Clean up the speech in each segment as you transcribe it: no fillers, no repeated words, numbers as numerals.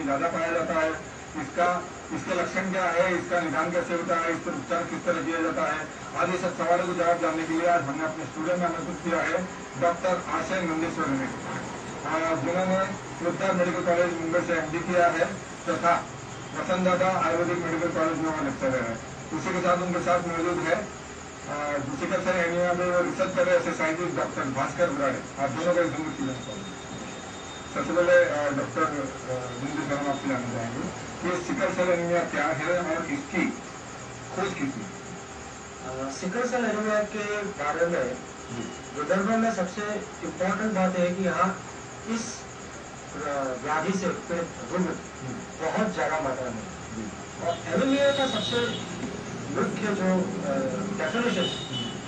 ज़्यादा पाया जाता है, इसके लक्षण क्या है, इसका निदान कैसे होता है, इस पर उपचार किस तरह किया जाता है, आदि सब सवालों को जवाब जानने के लिए आज हमने अपने स्टूडियो में आमंत्रित किया है डॉक्टर आशय नंदीश्वर ने, जिन्होंने मुद्दा मेडिकल कॉलेज मुंबई से MD किया है तथा वसंतदादा आयुर्वेदिक मेडिकल कॉलेज में वो लेक्चरर है। उसी के साथ उनके साथ मौजूद है सिकल सेल एनीमिया में वो रिसर्च कर रहे ऐसे साइंटिस्ट डॉक्टर भास्कर बुराड़े। आप दोनों का एक सबसे पहले डॉक्टर नंदीश्वर हम आपसे जानना चाहेंगे कि सिकल सेल एनीमिया क्या है और इसकी खोज की थी। सिकल सेल एनीमिया के बारे में विदर्भ में सबसे इम्पोर्टेंट बात है कि यहाँ इस व्याधि से पीड़ित रोग बहुत ज्यादा मात्रा में, और एनीमिया का सबसे मुख्य जो डेफिनेशन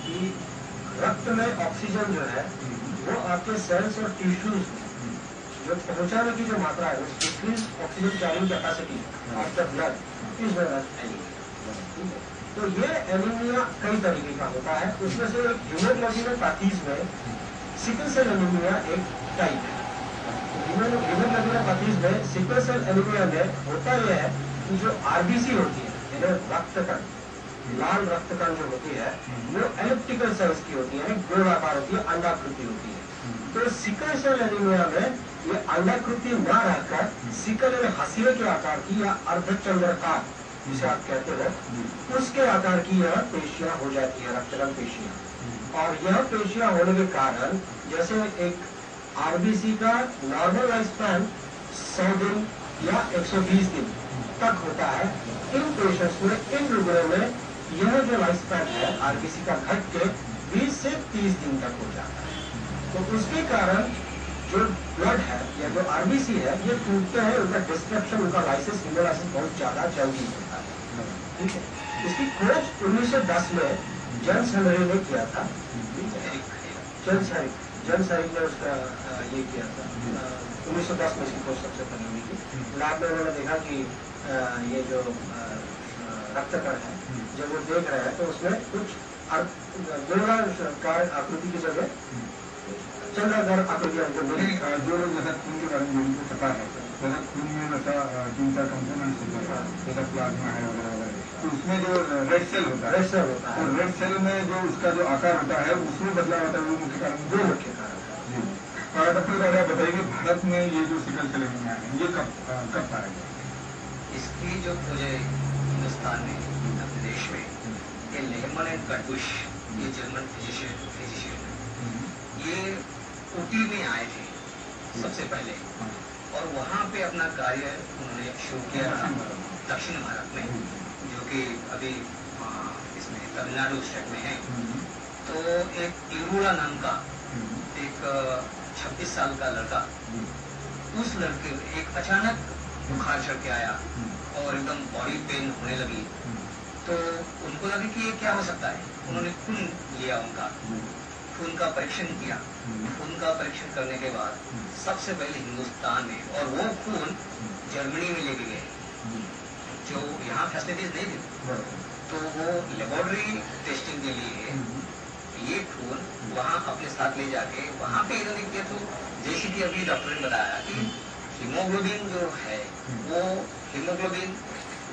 कि रक्त में ऑक्सीजन जो है वो आपके सेल्स और टिश्यूज जो पहुंचाने की जो मात्रा है, decrease oxygen carrying capacity of the blood is known as anaemia. तो ये एनीमिया कई तरीके का होता है, उसमें से एक हीमोग्लोबिनोपैथीज में सिकल सेल एनीमिया एक टाइप है। हीमोग्लोबिनोपैथीज में सिकल सेल एनीमिया में होता यह है कि जो आरबीसी होती है, यानी रक्तकण, लाल रक्तकण जो होती है वो एलिप्टिकल सेल्स की होती है, गोलाकार होती है, अंडाकृति होती है। तो सिकल सेल एनीमिया में ये अंडाकृति न रहकर सिकल में हसीरे के आकार की या अर्धचंद्राकार जिसे आप कहते हो उसके आकार की यह पेशियां हो जाती है, रक्तकण पेशियां। और यह पेशियां होने के कारण जैसे एक आरबीसी का नॉर्मल लाइफ स्पैन 100 दिन या 120 दिन तक होता है, इन पेशेंट्स में, इन लोगों में यह जो लाइफ स्पैन है आरबीसी का घट के 20 से 30 दिन तक हो जाता है। तो उसके कारण जो ब्लड है या जो आरबीसी है ये टूटते हैं, उनका डिस्ट्रक्शन, उनका लाइसिस, हीमोलाइसिस बहुत ज्यादा जल्दी होता है। ठीक है, इसकी खोज 1910 में जेम्स हेनरी ने किया था। जेम्स हेनरी ने उसका ये किया था 1910 में, इसकी खोज सबसे पहले हुई थी। लैब में उन्होंने देखा कि ये जो रक्तकण है जब वो देख रहे हैं तो उसमें कुछ गोलाकार आकृति की जगह चंद्राकार आकृति हमको मिली। जो लोग जैसा खून के बारे में जिनको पता है, जैसा खून में वैसा 3-4 कंपोनेंट्स होते हैं, जैसा प्लाज्मा है वगैरह वगैरह, तो उसमें जो रेड सेल होता है, तो रेड सेल में जो उसका जो आकार होता है उसमें बदलाव होता है, वो मुख्य कारण, दो मुख्य कारण है। और डॉक्टर बताइए भारत में ये जो सिकल सेल एनीमिया है ये कब पाया गया? इसकी जो खोज है हिंदुस्तान में, अपने देश में, ये लेहमन एंड कर्टबुश, ये जर्मन फिजिशियन ये ऊटी में आए थे सबसे पहले, और वहाँ पे अपना कार्य उन्होंने शुरू किया था दक्षिण भारत में, जो कि अभी इसमें तमिलनाडु स्टेट में है। तो एक इरूड़ा नाम का एक 26 साल का लड़का, उस लड़के एक अचानक बुखार चढ़ के आया और एकदम बॉडी पेन होने लगी। तो उनको लगा कि ये क्या हो सकता है, उन्होंने खून लिया, उनका खून का परीक्षण किया। खून का परीक्षण करने के बाद सबसे पहले हिंदुस्तान में, और वो खून जर्मनी में लेके गए जो यहाँ फैसिलिटीज नहीं थी, तो वो लेबोरेटरी टेस्टिंग के लिए ये खून वहाँ अपने साथ ले जाके वहाँ पे इन्होंने किया। तो जैसे कि अभी डॉक्टर ने बताया कि हीमोग्लोबिन जो है वो हीमोग्लोबिन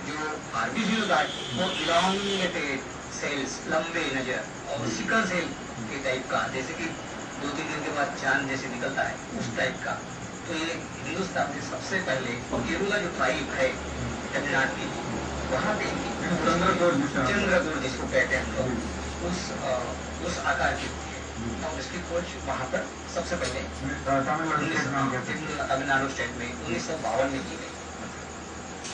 जो आरबीसी होता है वो इलांगेटेड सेल्स, लंबे नजर, और सिकल सेल के टाइप का, जैसे कि 2-3 दिन के बाद चांद जैसे निकलता है उस टाइप का। तो ये हिंदुस्तान में सबसे पहले केरुला जो ट्राइब है तमिलनाडु की, वहाँ पे चंद्रगुड़ जिसको कहते हैं हम लोग, उस आकार की और उसकी खोज वहाँ पर सबसे पहले तमिलनाडु स्टेट में 1952 में की गई।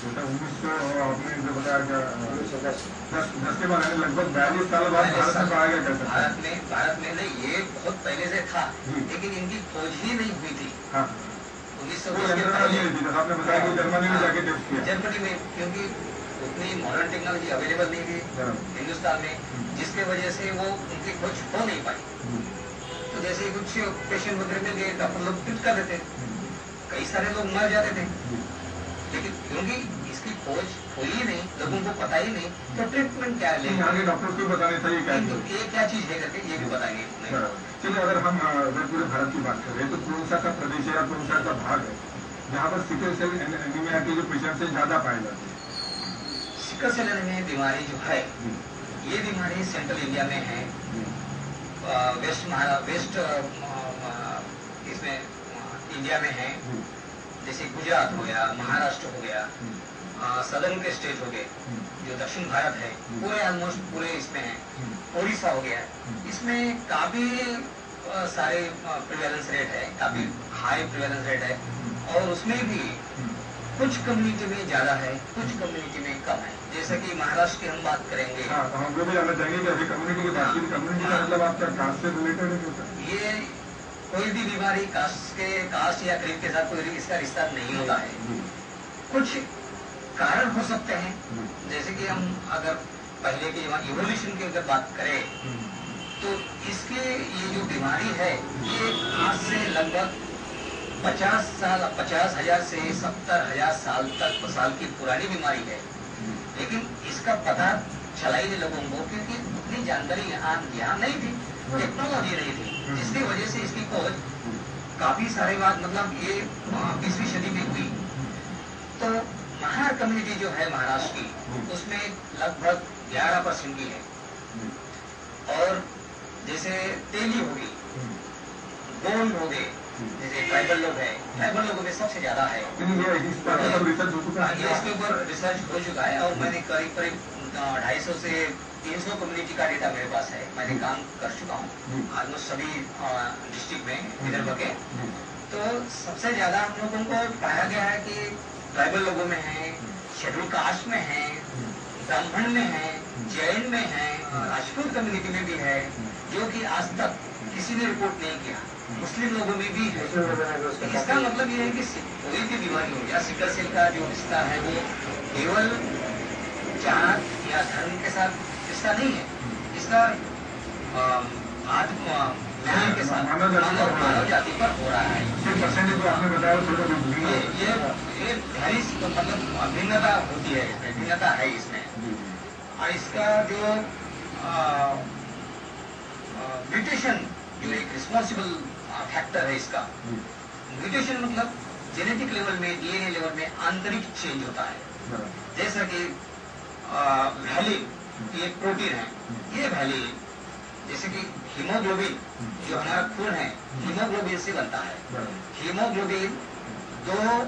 1900 आपने जो बताया 10 के बाद लगभग 42 साल बाद भारत में पाया गया। भारत में नहीं, ये बहुत पहले से था, लेकिन इनकी खोज ही नहीं हुई थी। 1910 के पहले आपने बताया कि जर्मनी में जाके टेस्ट किया। जर्मनी में, क्योंकि उतनी मॉडर्न टेक्नोलॉजी अवेलेबल नहीं थी हिंदुस्तान में, जिसके वजह से वो उनकी खोज हो नहीं पाई। तो जैसे कुछ पेशेंट वगैरह में गए, डॉक्टर लोग ट्रीट कर देते, कई सारे लोग मर जाते थे, लेकिन क्योंकि इसकी खोज हुई ही नहीं, लोगों को पता ही नहीं, तो ट्रीटमेंट क्या है, आगे डॉक्टर को बताने चाहिए क्या तो ये क्या चीज है करके ये भी बताएंगे। चलिए, अगर हम पूरे भारत की बात करें तो कौन सा प्रदेश है या कौन सा भाग है जहाँ पर सिकल सेल एनीमिया के जो पेशेंट से ज्यादा पाए जाते हैं? सिकल सेल एनीमिया बीमारी जो है, ये बीमारी सेंट्रल इंडिया में है, वेस्ट इसमें इंडिया में है, जैसे गुजरात हो गया, महाराष्ट्र हो गया, सदर्न के स्टेट हो गए, जो दक्षिण भारत है पूरे ऑलमोस्ट पूरे इसमें है, उड़ीसा हो गया, इसमें काफी सारे प्रिवेलेंस रेट है, काफी हाई प्रिवेलेंस रेट है, और उसमें भी कुछ कम्युनिटी में ज्यादा है, कुछ कम्युनिटी में कम है। जैसे कि महाराष्ट्र की हम बात करेंगे, हम वो भी जानना चाहेंगे कि अभी कम्युनिटी की बात की, कम्युनिटी का मतलब आपका कास्ट से रिलेटेड है? ये कोई भी बीमारी कास्ट या क्रीम के साथ कोई इसका रिश्ता नहीं होता है। कुछ कारण हो सकते हैं, जैसे कि हम अगर पहले के इवोल्यूशन की अगर बात करें तो इसके ये जो बीमारी है ये आज से लगभग 50,000 से 70,000 साल की पुरानी बीमारी है, लेकिन इसका पता चला ही नहीं लोगों को, क्योंकि उतनी जानकारी यहाँ नहीं थी, टेक्नोलॉजी नहीं थी, जिसकी वजह से इसकी खोज काफी सारे बात मतलब ये 20वीं सदी में हुई। तो महार कम्युनिटी जो है महाराष्ट्र की, उसमें लगभग 11% की है, और जैसे तेली होगी, गोंड हो गए, जैसे ट्राइबल लोग हैं, ट्राइबल लोगों में सबसे ज्यादा है। इसके ऊपर रिसर्च हो चुका है, और मैंने करीब 250 से 300 कम्युनिटी का डेटा मेरे पास है, मैंने काम कर चुका हूँ ऑलमोस्ट सभी डिस्ट्रिक्ट में विदर्भ के। तो सबसे ज्यादा हम लोगों को पाया गया है कि ट्राइबल लोगों में है, शेड्यूल कास्ट में है, ब्राह्मण में है, जैन में है, राजपूत कम्युनिटी में भी है, जो कि आज तक किसी ने रिपोर्ट नहीं किया, मुस्लिम लोगों में भी है। इसका मतलब ये है कि कोई भी बीमारी हो या सिकल सेल का जो रिश्ता है वो केवल जात या धर्म के साथ रिश्ता नहीं है, इसका न्याय के साथ मानव जाति पर हो रहा है। ये गहरी मतलब भिन्नता होती है, भिन्नता है इसमें। और इसका जो म्यूटेशन जो एक रिस्पॉन्सिबल फैक्टर है इसका, म्यूटेशन मतलब जेनेटिक लेवल में, डीएनए लेवल में आंतरिक चेंज होता है। जैसा कि वैलिन ये प्रोटीन है, ये वैलिन जैसे कि हीमोग्लोबिन जो हमारा खून है, हीमोग्लोबिन से बनता है। हीमोग्लोबिन 2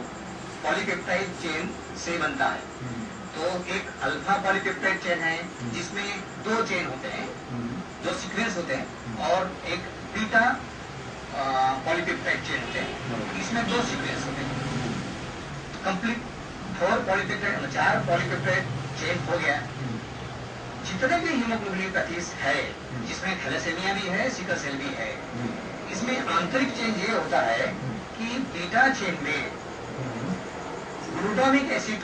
पॉलीपेप्टाइड चेन से बनता है। तो एक अल्फा पॉलीपेप्टाइड चेन है जिसमें 2 चेन होते हैं, 2 सीक्वेंस होते हैं, और एक बीटा पॉलीपेप्टाइड चेन होते हैं, इसमें 2 सीक्वेंस होते हैं। कंप्लीट 4 पॉलीपेप्टाइड 4 पॉलीपेप्टाइड चेन हो गया। जितने भी हीमोग्लोबिनोपैथीज है, जिसमें थैलेसेमिया भी है, सिकल सेल भी है, इसमें आंतरिक चेंज ये होता है कि बीटा चेन में ग्लूटामिक एसिड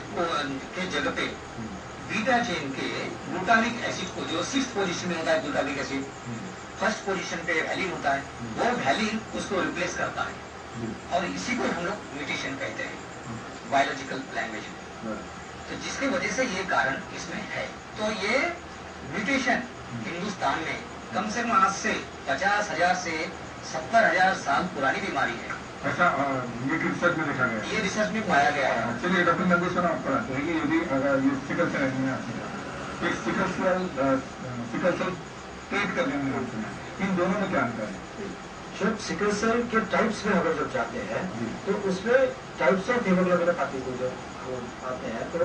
के जगह पे बीटा चेन के ग्लूटामिक एसिड को, जो 6th पोजीशन में होता है ग्लूटामिक एसिड, 1st पोजीशन पे वैलिन होता है, वो वैलिन उसको रिप्लेस करता है, और इसी को हम लोग म्यूटेशन कहते हैं बायोलॉजिकल लैंग्वेज में। तो जिसकी वजह से ये कारण इसमें है। तो ये म्यूटेशन हिंदुस्तान में कम से कम आज से 50,000 से 70,000 साल पुरानी बीमारी है। ऐसा ये रिसर्च में देखा गया, ये रिसर्च में पाया गया है। चलिए डॉक्टर नंदेश्वर, आप बताते हैं कि यदि अगर ये सिकल सेल एनीमिया, एक सिकल सेल ट्रीट करने में नाम, इन दोनों में क्या अंतर है? जब सिकल सेल के टाइप्स में हम जब जाते हैं तो उसमें टाइप्स ऑफ हीमोग्लोबिनोपैथी को जो आते हैं, तो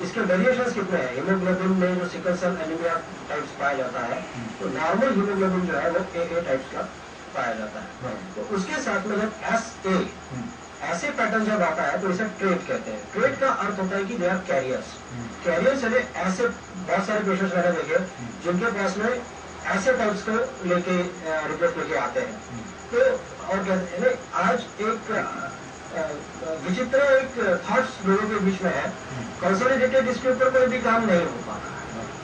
इसके वेरिएशंस कितने हैं। हीमोग्लोबिन में जो सिकल सेल एनीमिया टाइप्स पाया जाता है, तो नॉर्मल हीमोग्लोबिन जो है वो AA टाइप्स का पाया जाता है। तो उसके साथ में जब SA ऐसे पैटर्न जब आता है तो इसे ट्रेट कहते हैं। ट्रेट का अर्थ होता है कि दे आर कैरियर्स। कैरियर्स ऐसे बहुत सारे पेशेंट्स मैंने देखे जिनके पास में ऐसे टाइप्स को लेके रिपोर्ट लेके आते हैं। तो और कहते हैं आज एक विचित्र एक थॉट्स लोगों के बीच में है, कंसोलिडेटेड इसके ऊपर कोई भी काम नहीं हो पा रहा।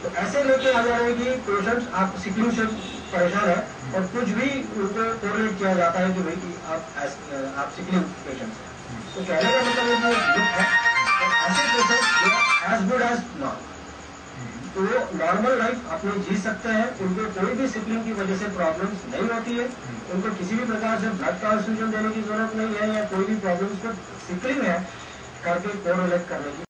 तो ऐसे लेके आ जा रहे हैं कि पेशेंट्स आप सिकलिंग से परेशान है और कुछ भी उनको कोरिलेट किया जाता है कि भाई आप सिकलिंग पेशेंट्स हैं। तो कहने का मतलब ये है ऐसे patients as good as not. तो वो नॉर्मल लाइफ अपनी जी सकते हैं, उनको कोई भी सिकलिंग की वजह से प्रॉब्लम्स नहीं होती है, उनको किसी भी प्रकार से ब्लड ट्रांसफ्यूजन देने की जरूरत नहीं है या कोई भी प्रॉब्लम्स को सिकलिंग है करके कोरिलेट करने की